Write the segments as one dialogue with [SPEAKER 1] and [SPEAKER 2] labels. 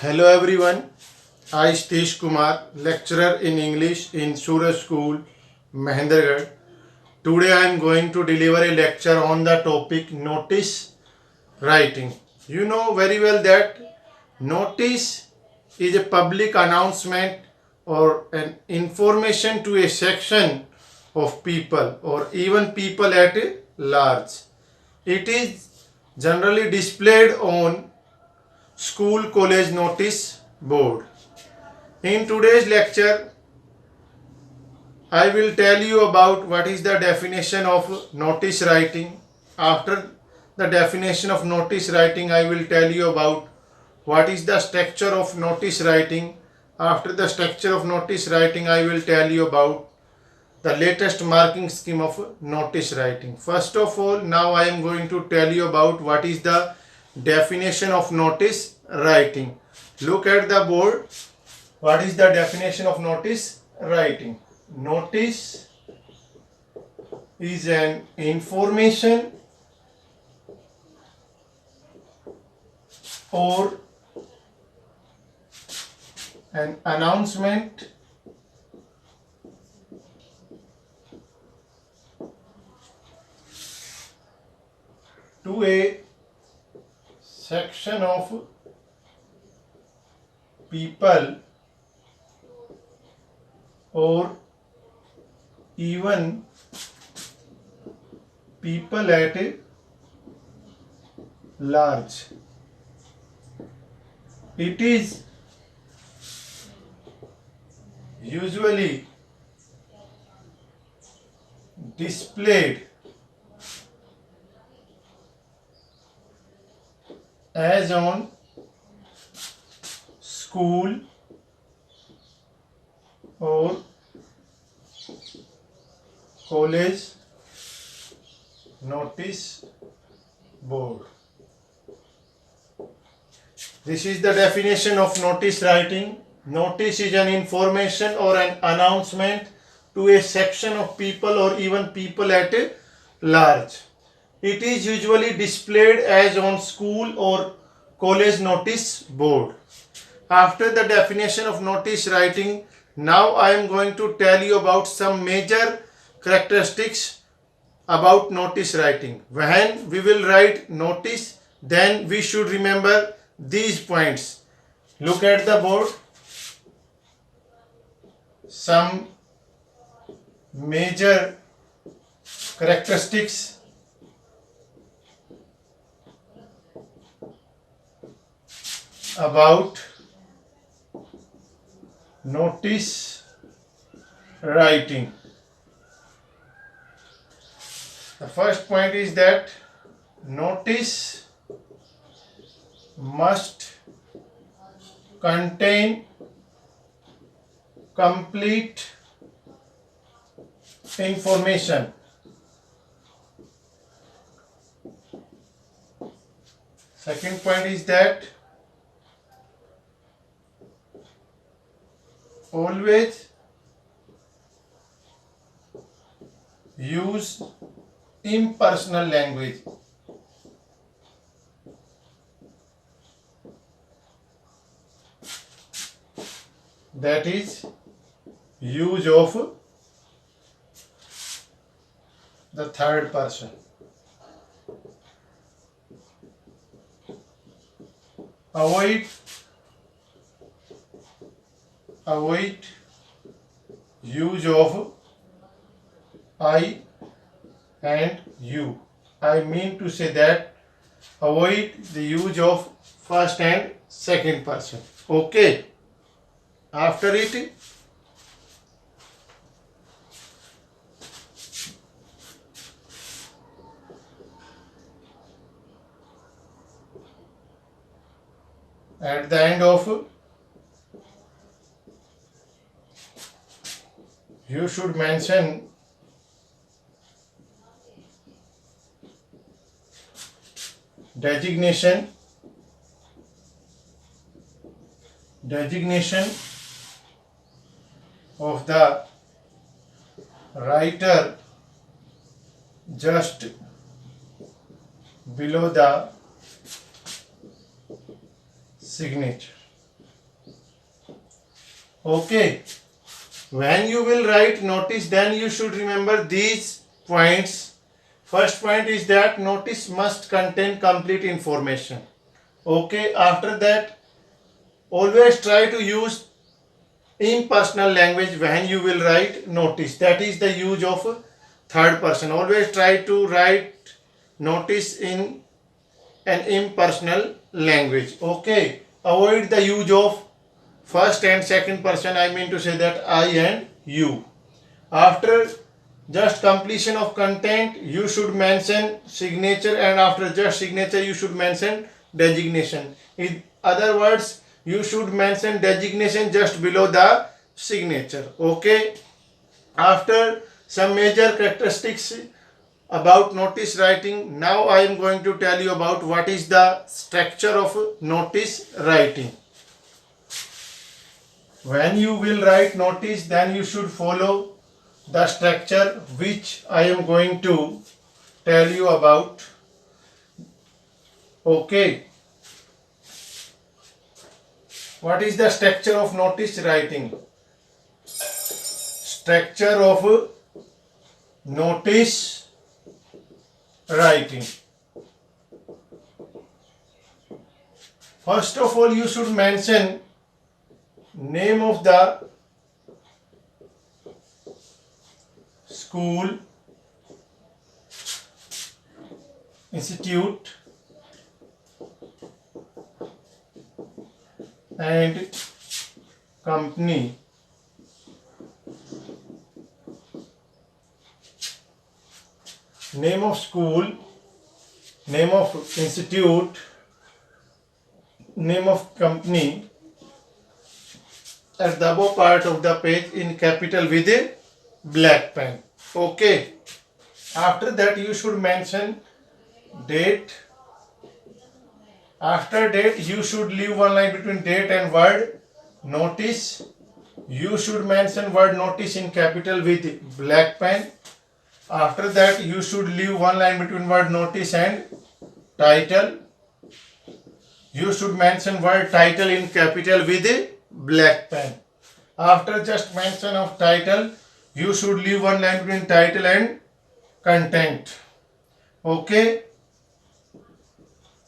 [SPEAKER 1] Hello everyone, I Satish Kumar, lecturer in English in Suraj School, Mahendragarh. Today I am going to deliver a lecture on the topic notice writing. You know very well that notice is a public announcement or an information to a section of people or even people at large. It is generally displayed on school college notice board. In today's lecture, I will tell you about what is the definition of notice writing. After the definition of notice writing, I will tell you about what is the structure of notice writing. After the structure of notice writing, I will tell you about the latest marking scheme of notice writing. First of all, now I am going to tell you about what is the definition of notice writing. Look at the board. What is the definition of notice writing? Notice is an information or an announcement to a section of people or even people at large. It is usually displayed as on school or college notice board. This is the definition of notice writing. Notice is an information or an announcement to a section of people or even people at large. It is usually displayed as on school or college notice board. After the definition of notice writing, now I am going to tell you about some major characteristics about notice writing. When we will write notice, then we should remember these points. Look at the board. Some major characteristics about notice writing. The first point is that notice must contain complete information. Second point is that always use impersonal language. That is use of the third person. Avoid use of I and you. I mean to say that avoid the use of first and second person. Okay. After it, at the end of, you should mention designation of the writer just below the signature. Okay. When you will write notice, then you should remember these points. First point is that notice must contain complete information. Okay. After that, always try to use impersonal language when you will write notice. That is the use of third person. Always try to write notice in an impersonal language. Okay. Avoid the use of first and second person. I mean to say that I and you. After just completion of content, you should mention signature, and after just signature, you should mention designation. In other words, you should mention designation just below the signature. Okay. After some major characteristics about notice writing, now I am going to tell you about what is the structure of notice writing. When you will write notice, then you should follow the structure which I am going to tell you about. Okay. What is the structure of notice writing? Structure of notice writing. First of all, you should mention name of the school, institute, and company. Name of school, name of institute, name of company at the above part of the page in capital with a black pen. Okay. After that, you should mention date. After date, you should leave one line between date and word notice. You should mention word notice in capital with black pen. After that, you should leave one line between word notice and title. You should mention word title in capital with a black pen. After just mention of title, you should leave one line between title and content. Okay.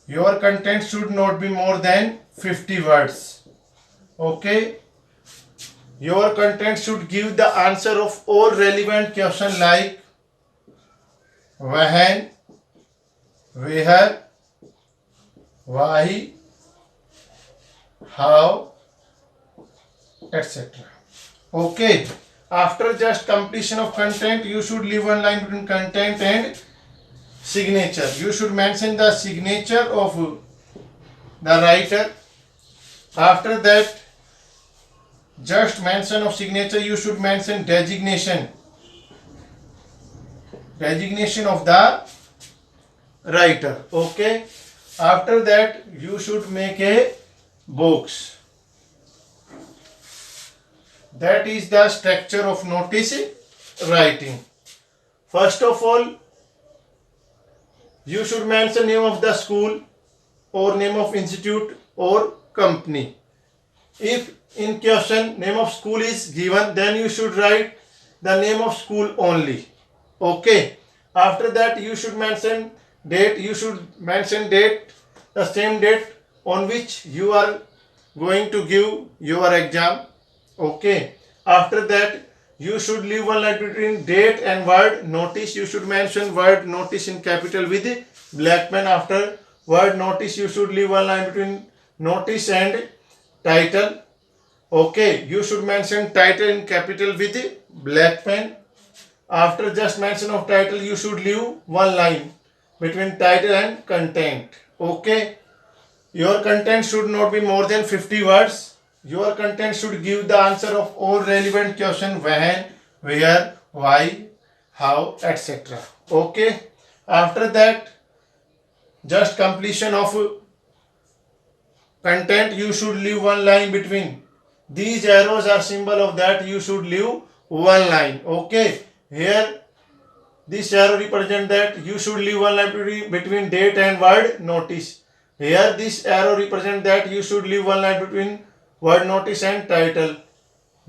[SPEAKER 1] Your content should not be more than 50 words. Okay. Your content should give the answer of all relevant questions like when, where, why, how, etc. Okay. After just completion of content, you should leave one line between content and signature. You should mention the signature of the writer. After that, just mention of signature, you should mention designation. Designation of the writer. Okay. After that, you should make a box. That is the structure of notice writing. First of all, you should mention name of the school or name of institute or company. If in question name of school is given, then you should write the name of school only. Okay. After that, you should mention date. You should mention date, the same date on which you are going to give your exam. Okay. After that, you should leave one line between date and word notice. You should mention word notice in capital with black pen. After word notice, you should leave one line between notice and title. Okay. You should mention title in capital with black pen. After just mention of title, you should leave one line between title and content. Okay. Your content should not be more than 50 words. Your content should give the answer of all relevant questions when, where, why, how, etc. Okay. After that, just completion of content, you should leave one line between. These arrows are symbol of that you should leave one line. Okay. Here this arrow represent that you should leave one line between date and word notice. Here this arrow represent that you should leave one line between word notice and title.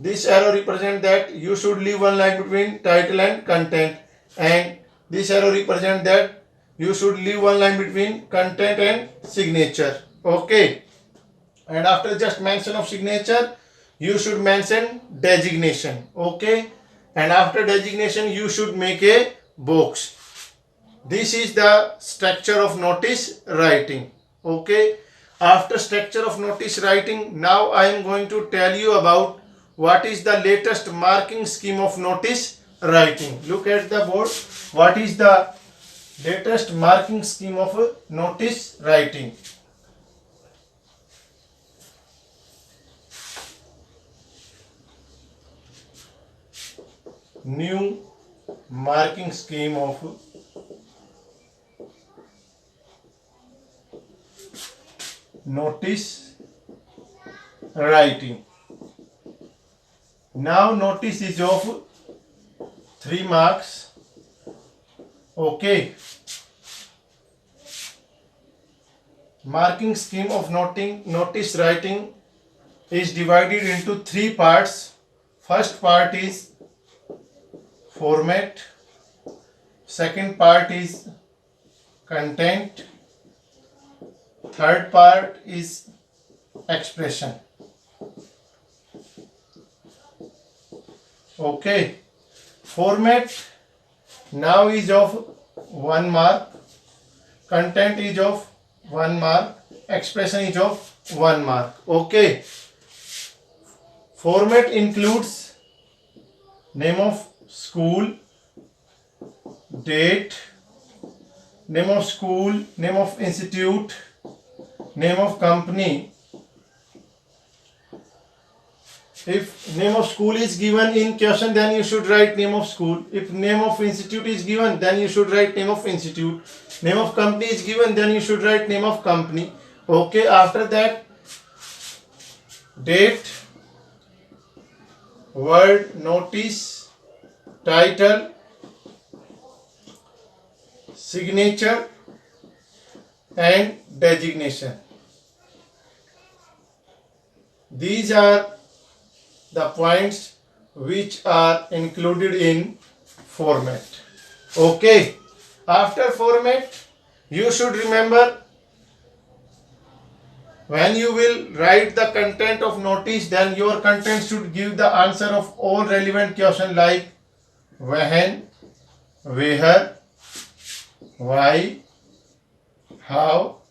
[SPEAKER 1] this arrow represent that you should leave one line between title and content, and this arrow represent that you should leave one line between content and signature. Okay, and after just mention of signature you should mention designation. Okay, and after designation you should make a box. This is the structure of notice writing. Okay, after structure of notice writing, now I am going to tell you about what is the latest marking scheme of notice writing. Look at the board. What is the latest marking scheme of notice writing? New marking scheme of notice writing. Now notice is of 3 marks. Okay. Marking scheme of notice writing is divided into 3 parts. First part is format. Second part is content. Third part is expression. Okay, format now is of 1 mark, content is of 1 mark, expression is of 1 mark. Okay, format includes name of school, date, name of school, name of institute, name of company. If name of school is given in question, then you should write name of school. If name of institute is given, then you should write name of institute. Name of company is given, then you should write name of company. Okay, after that, date, word, notice, title, signature and designation. These are the points which are included in format. Okay, after format you should remember, when you will write the content of notice, then your content should give the answer of all relevant questions like when, where, why, how,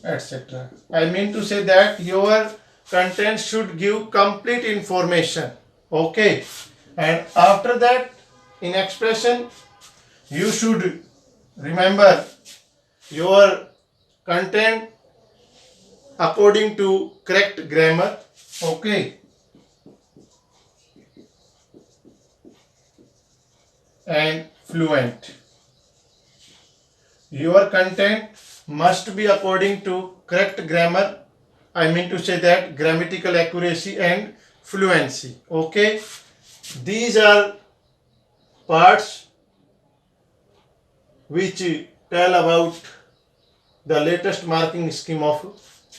[SPEAKER 1] etc. I mean to say that your content should give complete information. Okay, and after that, in expression you should remember your content according to correct grammar. Okay, and fluent. Your content must be according to correct grammar. I mean to say that grammatical accuracy and fluency. Okay, these are parts which tell about the latest marking scheme of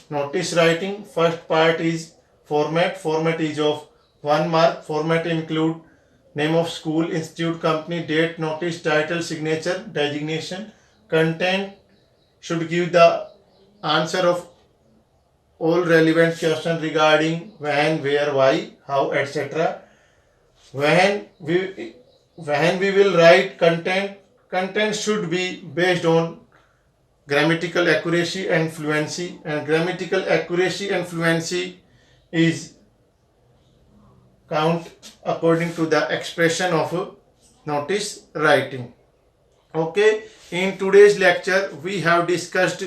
[SPEAKER 1] notice writing. First part is format. Format is of 1 mark. Format include name of school, institute, company, date, notice, title, signature, designation. Content should give the answer of all relevant questions regarding when, where, why, how, etc. When we will write content, content should be based on grammatical accuracy and fluency, and grammatical accuracy and fluency is count according to the expression of notice writing. Okay, in today's lecture we have discussed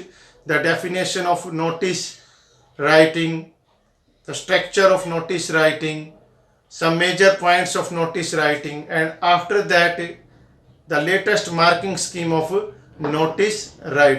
[SPEAKER 1] the definition of notice writing, the structure of notice writing, some major points of notice writing, and after that the latest marking scheme of notice writing.